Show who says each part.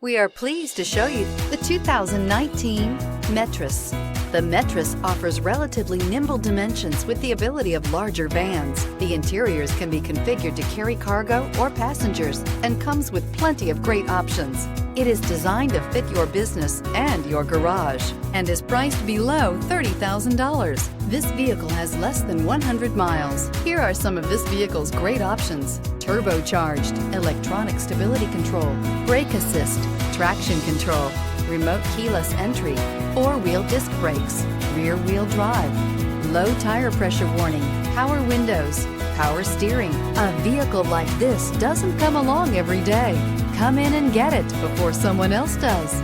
Speaker 1: We are pleased to show you the 2019 Metris. The Metris offers relatively nimble dimensions with the ability of larger vans. The interiors can be configured to carry cargo or passengers and comes with plenty of great options. It is designed to fit your business and your garage and is priced below $30,000. This vehicle has less than 100 miles. Here are some of this vehicle's great options: turbocharged, electronic stability control, brake assist, traction control, remote keyless entry, four-wheel disc brakes, rear-wheel drive, low tire pressure warning, power windows, power steering. A vehicle like this doesn't come along every day. Come in and get it before someone else does.